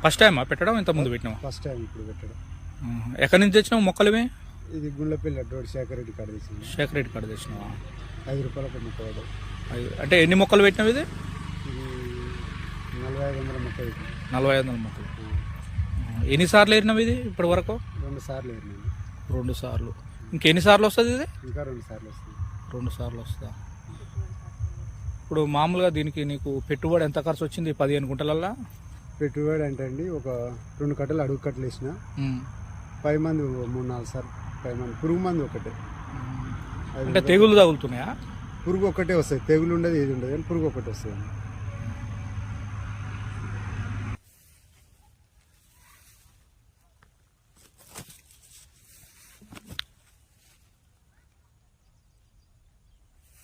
First టైమా పెట్టడం? ఇంత ముందు పెట్టినావా? ఫస్ట్ టైం ఇప్పుడు పెట్టడం. ఎక్కడి నుంచి తెచ్చినావు మొక్కలు ఇవి? ఇది గుండ్లపల్లి రోడ్ శేఖర్ రెడ్డి కాడ తెచ్చింది. శేఖర్ రెడ్డి కాడ తెచ్చినావా? 5 రూపాయలకు మొక్క పడ్డాయి. అంటే ఎన్ని మొక్కలు పెట్టినావు ఇది? ఇది 4500 మొక్క పెట్టింది. 4500 మొక్కలు. ఎన్నిసార్లు ఏరినావు ఇది ఇప్పటి వరకు? 2 సార్లు ఏరినాను. 2 సార్లు. ఇంకెన్నిసార్లు వస్తుంది ఇది? ఇంకా 2 సార్లు వస్తుంది. 2 సార్లు వస్తుందా? ఇప్పుడు మామూలుగా దీనికి నీకు పెట్టుబడి ఎంత ఖర్చు వచ్చింది 15 గుంటలల్లా? పెట్టుబడి అంటే అండి ఒక 2 కట్టలు అడుగు కట్టలు వేసిన, 10 మంది 3-4 సార్లు 10 మంది. పురుగు మంది ఒకటే. అంటే తెగులు తగులుతున్నాయా? పురుగు ఒక్కటే వస్తుంది, తెగులు ఉండదు ఏది ఉండదు కానీ పురుగు ఒకటే వస్తుంది.